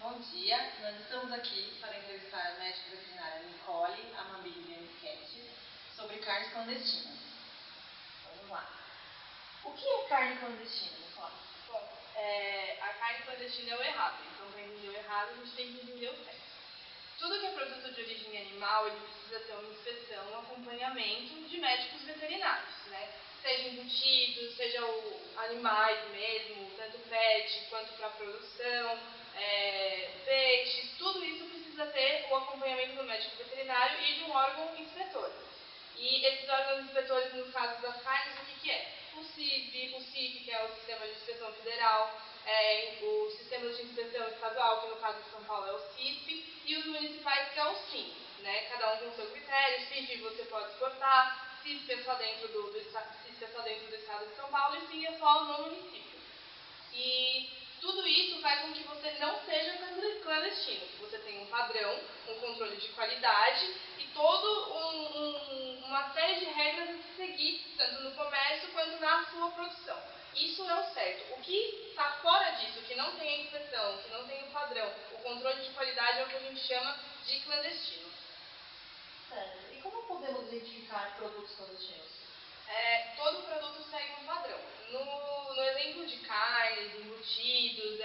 Bom dia, nós estamos aqui para entrevistar a médica veterinária Nicole Amabile Anischetti sobre carnes clandestinas. Vamos lá. O que é carne clandestina, Nicole? Bom, a carne clandestina é o errado, então para entender o errado a gente tem que entender o certo. Tudo que é produto de origem animal, ele precisa ter uma inspeção, um acompanhamento de médicos veterinários, né? Seja embutidos, seja animais mesmo, tanto pet quanto para produção, peixes, tudo isso precisa ter o acompanhamento do médico veterinário e de um órgão inspetor. E esses órgãos inspetores, no caso das carnes, o que é? O CIP, que é o Sistema de Inspeção Federal, os sistemas de inspeção estadual, que no caso de São Paulo é o CISP, e os municipais, que é o SIM, né? Cada um com o seu critério. CIP você pode exportar, CISP é só dentro CISP é só dentro do estado de São Paulo e SIM é só no município. E tudo isso faz com que você não seja clandestino, que você tenha um padrão, um controle de qualidade e toda uma série de regras a se seguir, tanto no comércio quanto na sua produção. Isso é o certo. O que está fora disso, que não tem a inspeção, que não tem o padrão, o controle de qualidade é o que a gente chama de clandestino. Certo. E como podemos identificar produtos clandestinos? Todo produto segue um padrão. No exemplo de carnes, embutidos,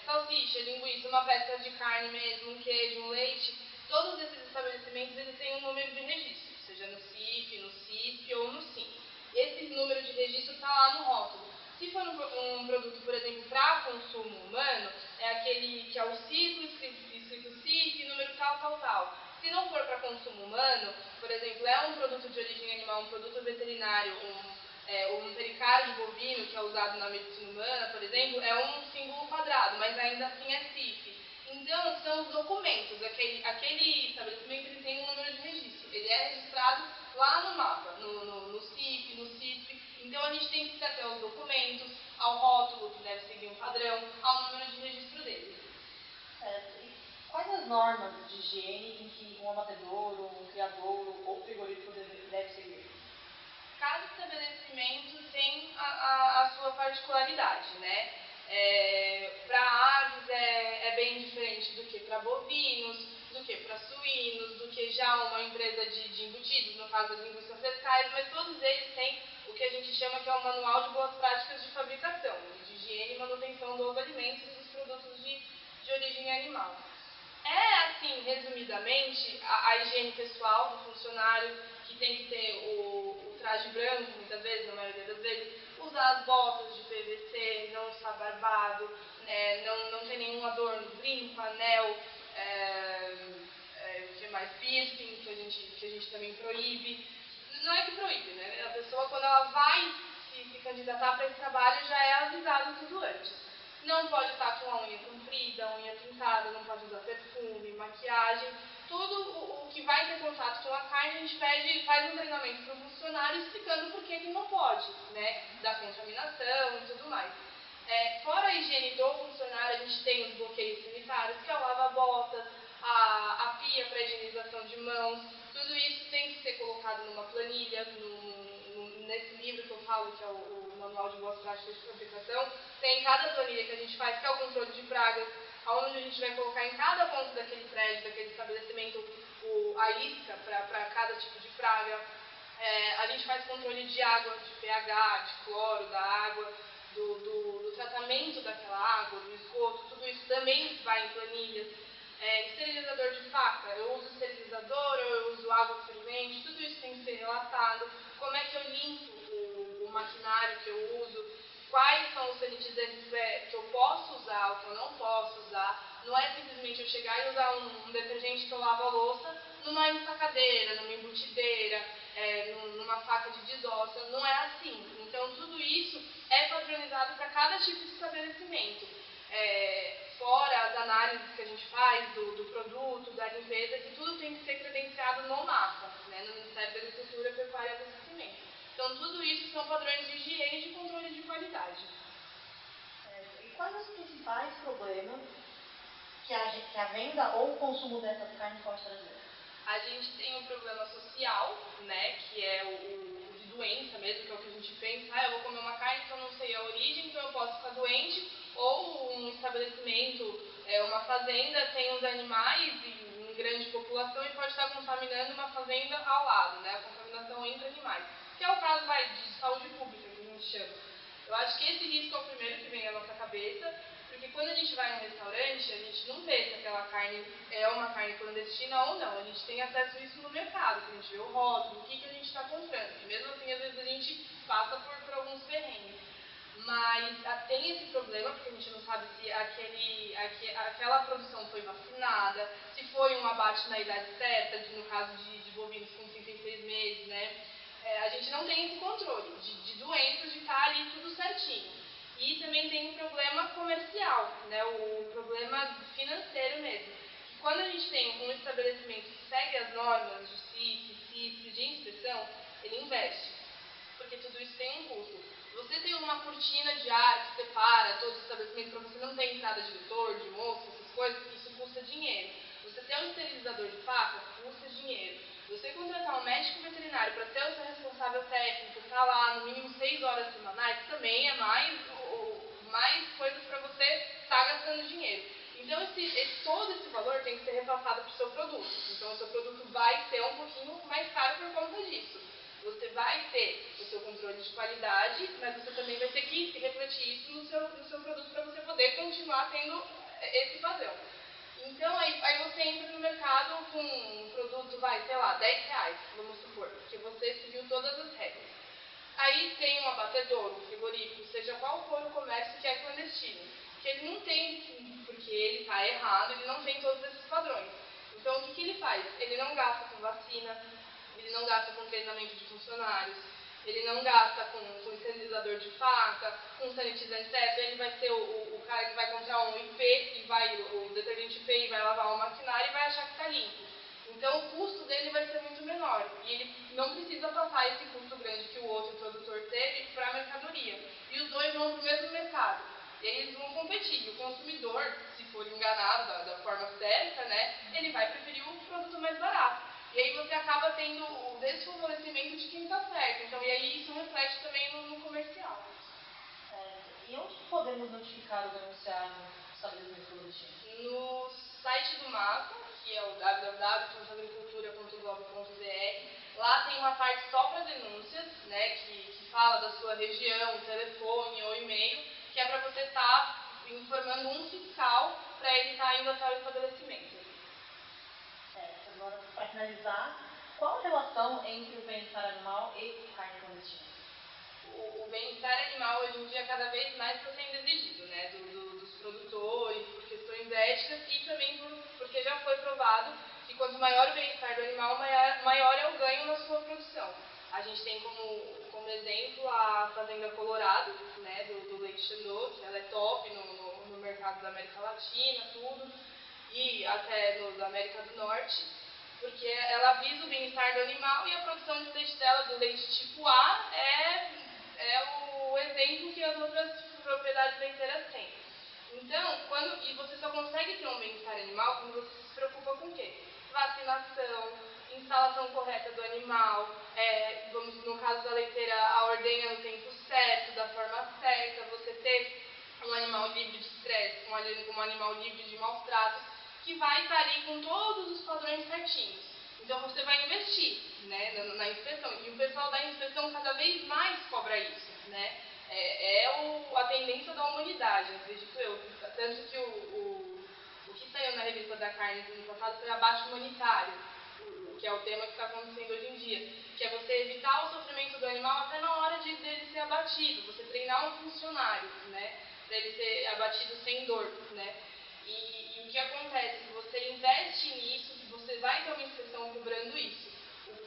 salsicha, linguiça, uma peça de carne mesmo, um queijo, um leite, todos esses estabelecimentos eles têm um número de registro, seja no CIF, no CISP ou no SIM. Esse número de registro está lá no rótulo. Se for um produto, por exemplo, para consumo humano, é aquele que é o ciclo escrito CIF, número tal, tal, tal. Se não for para consumo humano, por exemplo, é um produto de origem animal, um produto veterinário, um pericárdio bovino, que é usado na medicina humana, por exemplo, é um símbolo quadrado, mas ainda assim é CIF. Então, são os documentos. Aquele estabelecimento ele tem um número de registro. Ele é registrado lá no mapa, no CIF, no CISP. Então, a gente tem que se ater aos documentos, ao rótulo, que deve seguir um padrão, ao número de registro dele. Certo. E quais as normas de higiene em que um abatedouro, um criadouro ou frigorífico deve seguir? Cada estabelecimento tem a sua particularidade, né? Para aves é bem diferente do que para bovinos, do que para suínos, do que já uma empresa de embutidos, no caso das linguiças frescais, mas todos eles têm o que a gente chama que é o Manual de Boas Práticas de Fabricação, de higiene e manutenção dos alimentos e dos produtos de origem animal. Assim, resumidamente, a higiene pessoal do funcionário, que tem que ter o traje branco, muitas vezes, na maioria das vezes, usar as botas de PVC, não estar barbado, não ter nenhum adorno, brinco, anel, o que mais? Piercing, que a gente também proíbe. Não é que proíbe, né? A pessoa, quando ela vai se candidatar para esse trabalho, já é avisado tudo antes. Não pode estar com a unha comprida, a unha pintada, não pode usar perfume, maquiagem. Tudo o que vai ter contato com a carne, a gente faz um treinamento para o funcionário explicando por que não pode, né? Da contaminação e tudo mais. Fora a higiene do funcionário, a gente tem os bloqueios sanitários, que é o lava-botas, a pia para higienização de mãos. Tudo isso tem que ser colocado numa planilha, nesse livro que eu falo, que é o Manual de Boas Práticas de Fabricação. Tem cada planilha que a gente faz, que é o controle de pragas, onde a gente vai colocar em cada ponto daquele prédio, daquele estabelecimento, a isca para cada tipo de praga. A gente faz controle de água, de pH, de cloro da água, do tratamento daquela água, do esgoto, tudo isso também vai em planilhas. Esterilizador de faca, eu uso esterilizador, eu uso água fervente, tudo isso tem que ser relatado. Como é que eu limpo o maquinário que eu uso, quais são os sanitizantes que eu posso usar, o que eu não posso usar. Não é simplesmente eu chegar e usar um detergente que eu lavo a louça numa ensacadeira, numa embutideira, numa faca de desossa. Não é assim. Então, tudo isso é padronizado para cada tipo de estabelecimento. Fora as análises que a gente faz do produto, da limpeza, que tudo tem que ser credenciado no MAPA, né, no Ministério da Agricultura, Pecuária e Abastecimento. Então, tudo isso são padrões de higiene e de controle de qualidade. Certo. E quais os principais problemas que a venda ou o consumo dessas carnes pode trazer? A gente tem um problema social, né, que é o de doença mesmo, que é o que a gente pensa, eu vou comer uma carne que eu não sei a origem, então eu posso ficar doente, ou um estabelecimento, uma fazenda tem os animais em grande população e pode estar contaminando uma fazenda ao lado, né? A contaminação entre animais, que é o caso de saúde pública, que a gente chama. Eu acho que esse risco é o primeiro que vem à nossa cabeça, porque quando a gente vai num restaurante, a gente não vê se aquela carne é uma carne clandestina ou não. A gente tem acesso a isso no mercado, a gente vê o rótulo, o que a gente está comprando. E mesmo assim, às vezes a gente passa por alguns perrengues. Mas tem esse problema, porque a gente não sabe se aquela produção foi vacinada, se foi um abate na idade certa, no caso de bovinos com 36 meses, né? A gente não tem esse controle de doenças, de estar ali tudo certinho. E também tem um problema comercial, né? O problema financeiro mesmo. Que quando a gente tem um estabelecimento que segue as normas de CIF, de inspeção, ele investe, porque tudo isso tem um custo. Você tem uma cortina de ar que separa todo o estabelecimento para você não ter entrada de vetor, de mosca, essas coisas, isso custa dinheiro. Você ter um esterilizador de faca custa dinheiro. Você contratar um médico veterinário para ser o seu responsável técnico, estar lá no mínimo 6 horas semanais, também é mais coisas para você estar gastando dinheiro. Então, todo esse valor tem que ser repassado para o seu produto. Então, o seu produto vai ser um pouquinho mais caro por conta disso. Você vai ter o seu controle de qualidade, mas você também vai ter que refletir isso no seu produto para você poder continuar tendo esse padrão. Então, aí você entra no mercado com um produto, sei lá, R$10, vamos supor, porque você seguiu todas as regras. Aí tem um abatedor, um frigorífico, seja qual for o comércio que é clandestino, que ele não tem, porque ele está errado, ele não tem todos esses padrões. Então, o que ele faz? Ele não gasta com vacina, ele não gasta com treinamento de funcionários, ele não gasta com esterilizador de faca, com sanitizante certo, ele vai ser o cara que vai comprar um IP, o detergente IP e vai lavar o maquinário e vai achar que está limpo. Então, o custo dele vai ser muito menor e ele não precisa passar esse custo grande que o outro produtor teve para a mercadoria. E os dois vão para o mesmo mercado. E aí eles vão competir. E o consumidor, se for enganado da forma certa, né, ele vai preferir o produto mais barato. E aí você acaba tendo o desfavorecimento de quem está certo. Então, e aí isso reflete também no comercial. E onde podemos notificar ou denunciar no estabelecimento clandestino? No site do MAPA, que é o www.agricultura.gov.br, lá tem uma parte só para denúncias, né, que fala da sua região, telefone ou e-mail, que é para você estar informando um fiscal para ele estar indo até o estabelecimento. Agora, para finalizar, qual a relação entre o bem-estar animal e carne clandestina? O bem-estar animal hoje em dia cada vez mais está sendo exigido, né, dos produtores, por questões éticas e também porque já foi provado que quanto maior o bem-estar do animal, maior é o ganho na sua produção. A gente tem como exemplo a Fazenda Colorado, né, do leite Chandot, que ela é top no mercado da América Latina, tudo, e até da América do Norte, porque ela visa o bem-estar do animal e a produção de leite dela, do leite tipo A, é o exemplo que as outras propriedades leiteiras têm. Então, e você só consegue ter um bem-estar animal quando você se preocupa com o quê? Vacinação, instalação correta do animal, no caso da leiteira, a ordenha no tempo certo, da forma certa, você ter um animal livre de estresse, um animal livre de maus tratos, que vai estar ali com todos os padrões certinhos. Então você vai investir, né, na inspeção. E o pessoal da inspeção cada vez mais cobra isso, né? A tendência da humanidade, acredito eu. Tanto que o que saiu na revista da carne no ano passado foi abate humanitário, que é o tema que está acontecendo hoje em dia, que é você evitar o sofrimento do animal até na hora dele ser abatido, você treinar um funcionário, né, para ele ser abatido sem dor, né. E o que acontece? Se você investe nisso, você vai ter uma inspeção cobrando isso.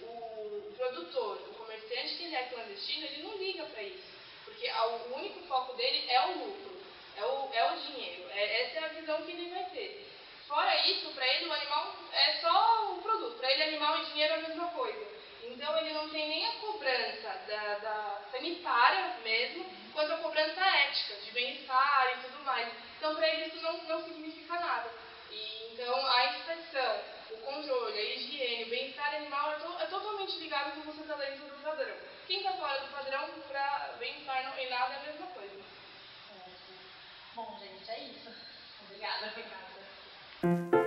O produtor, o comerciante que ele é clandestino, ele não liga para isso. Porque o único foco dele é o lucro, é o dinheiro. Essa é a visão que ele vai ter. Fora isso, para ele o animal é só o produto. Para ele animal e dinheiro é a mesma coisa. Então ele não tem nem a cobrança da sanitária mesmo, quanto a cobrança ética, de bem-estar e tudo mais. Então para ele isso não significa nada. Então a inspeção, o controle, a higiene, o bem-estar animal é totalmente ligado com você estar dentro do padrão. Quem está fora do padrão, para bem-estar e nada é a mesma coisa. Bom, gente, é isso. Obrigada. Obrigada.